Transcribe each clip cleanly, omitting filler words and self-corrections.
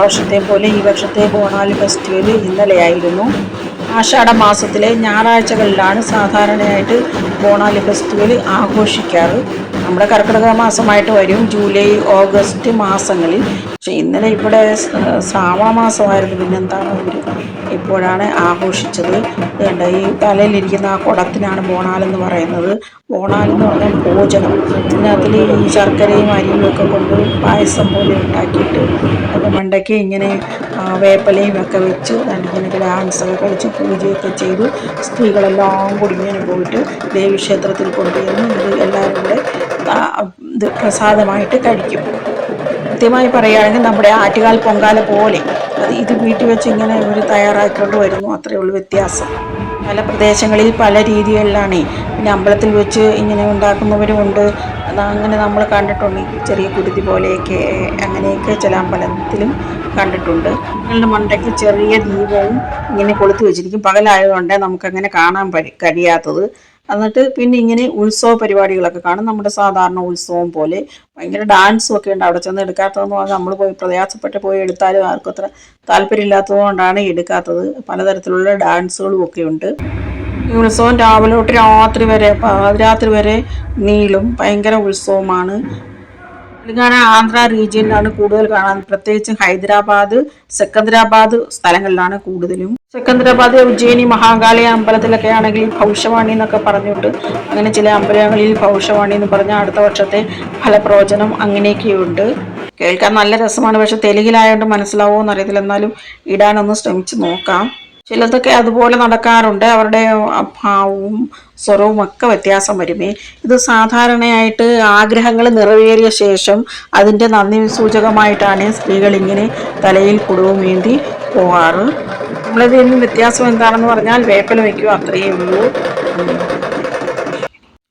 വർഷത്തെ പോലെ ഈ വർഷത്തെ ബോണാലി ഫെസ്റ്റിവൽ ഇന്നലെയായിരുന്നു. ആഷാഢ മാസത്തിലെ ഞായറാഴ്ചകളിലാണ് സാധാരണയായിട്ട് ബോണാലി ഫെസ്റ്റിവൽ ആഘോഷിക്കാറ്. നമ്മുടെ കർക്കിടക മാസമായിട്ട് വരും ജൂലൈ ഓഗസ്റ്റ് മാസങ്ങളിൽ. പക്ഷെ ഇന്നലെ ഇവിടെ ശ്രാവണ മാസമായിരുന്നു. പിന്നെന്താണ് അവർ ഇപ്പോഴാണ് ആഘോഷിച്ചത്. വേണ്ട ഈ തലയിലിരിക്കുന്ന ആ കുടത്തിനാണ് ബോണാലെന്ന് പറയുന്നത്. ബോണാലെന്ന് പറഞ്ഞാൽ ഭോജനം. ഇതിനകത്തിൽ ഈ ശർക്കരയും അരിയും ഒക്കെ കൊണ്ട് പായസം പോലെ ഉണ്ടാക്കിയിട്ട് അതിൻ്റെ മണ്ടയ്ക്ക് ഇങ്ങനെ വേപ്പലയും ഒക്കെ വെച്ച് ഇങ്ങനെ ഡാൻസൊക്കെ കളിച്ച് പൂജയൊക്കെ ചെയ്തു സ്ത്രീകളെല്ലാം കൂടി ഇങ്ങനെ പോയിട്ട് ദേവീക്ഷേത്രത്തിൽ കൊണ്ടുവന്ന് ഇത് എല്ലാവരും കൂടെ ഇത് പ്രസാദമായിട്ട് കഴിക്കും. കൃത്യമായി പറയുകയാണെങ്കിൽ നമ്മുടെ ആറ്റുകാൽ പൊങ്കാല പോലെ ഇത് വീട്ടിൽ വെച്ച് ഇങ്ങനെ ഇവർ തയ്യാറാക്കിക്കൊണ്ട് വരുന്നു. അത്രയേ ഉള്ളൂ വ്യത്യാസം. പല പ്രദേശങ്ങളിൽ പല രീതികളിലാണ്. പിന്നെ അമ്പലത്തിൽ വെച്ച് ഇങ്ങനെ ഉണ്ടാക്കുന്നവരുമുണ്ട്. അങ്ങനെ നമ്മൾ കണ്ടിട്ടുണ്ട്. ചെറിയ കുരുതി പോലെയൊക്കെ അങ്ങനെയൊക്കെ ചില അമ്പലത്തിലും കണ്ടിട്ടുണ്ട്. നിങ്ങളുടെ മണ്ടയ്ക്ക് ചെറിയ ദീപവും ഇങ്ങനെ കൊളുത്തി വെച്ചിരിക്കും. പകലായതുകൊണ്ട് നമുക്കങ്ങനെ കാണാൻ കഴിയാത്തത്. എന്നിട്ട് പിന്നെ ഇങ്ങനെ ഉത്സവ പരിപാടികളൊക്കെ കാണും. നമ്മുടെ സാധാരണ ഉത്സവം പോലെ ഭയങ്കര ഡാൻസും ഒക്കെ ഉണ്ട്. അവിടെ ചെന്ന് എടുക്കാത്തതെന്ന് പറഞ്ഞാൽ നമ്മൾ പോയി പ്രയാസപ്പെട്ട് പോയി എടുത്താലും ആർക്കും അത്ര താല്പര്യമില്ലാത്തത് കൊണ്ടാണ് എടുക്കാത്തത്. പലതരത്തിലുള്ള ഡാൻസുകളും ഒക്കെ ഉണ്ട്. ഈ ഉത്സവം രാവിലെ തൊട്ട് രാത്രി വരെ നീളും. ഭയങ്കര ഉത്സവമാണ്. തെലങ്കാന ആന്ധ്ര റീജിയനിലാണ് കൂടുതൽ കാണാൻ. പ്രത്യേകിച്ച് ഹൈദരാബാദ് സെക്കന്ദരാബാദ് സ്ഥലങ്ങളിലാണ് കൂടുതലും. സെക്കന്ദരാബാദ് ഉജ്ജയിനി മഹാകാളി അമ്പലത്തിലൊക്കെ ആണെങ്കിൽ ഭവിഷ്യവാണി എന്നൊക്കെ പറഞ്ഞിട്ട് അങ്ങനെ ചില അമ്പലങ്ങളിൽ ഭവിഷ്യവാണി എന്ന് പറഞ്ഞാൽ അടുത്ത വർഷത്തെ ഫലപ്രവചനം അങ്ങനെയൊക്കെയുണ്ട്. കേൾക്കാൻ നല്ല രസമാണ്. പക്ഷെ തെലുങ്കിലായതുകൊണ്ട് മനസ്സിലാവുമോ എന്നറിയത്തില്ല. എന്നാലും ഇടാനൊന്ന് ശ്രമിച്ച് നോക്കാം. ചിലതൊക്കെ അതുപോലെ നടക്കാറുണ്ട്. അവരുടെ ഭാവവും സ്വരവും ഒക്കെ വ്യത്യാസം വരുമേ. ഇത് സാധാരണയായിട്ട് ആഗ്രഹങ്ങൾ നിറവേറിയ ശേഷം അതിൻ്റെ നന്ദി സൂചകമായിട്ടാണ് സ്ത്രീകൾ ഇങ്ങനെ തലയിൽ കുടവുമേന്തി പോകാറ്. നമ്മളിതിൽ വ്യത്യാസം എന്താണെന്ന് പറഞ്ഞാൽ വേപ്പില വയ്ക്കുക, അത്രയേ ഉള്ളൂ.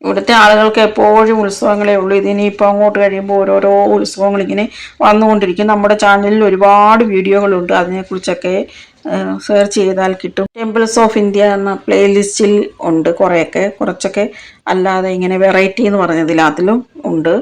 ഇവിടുത്തെ ആളുകൾക്ക് എപ്പോഴും ഉത്സവങ്ങളേ ഉള്ളൂ. ഇതിനിപ്പോൾ അങ്ങോട്ട് കഴിയുമ്പോൾ ഓരോരോ ഉത്സവങ്ങൾ ഇങ്ങനെ വന്നുകൊണ്ടിരിക്കും. നമ്മുടെ ചാനലിൽ ഒരുപാട് വീഡിയോകളുണ്ട്. അതിനെക്കുറിച്ചൊക്കെ സെർച്ച് ചെയ്താൽ കിട്ടും. ടെമ്പിൾസ് ഓഫ് ഇന്ത്യ എന്ന പ്ലേലിസ്റ്റിൽ ഉണ്ട് കുറച്ചൊക്കെ. അല്ലാതെ ഇങ്ങനെ വെറൈറ്റി എന്ന് പറഞ്ഞതിൽ അതിലും ഉണ്ട്.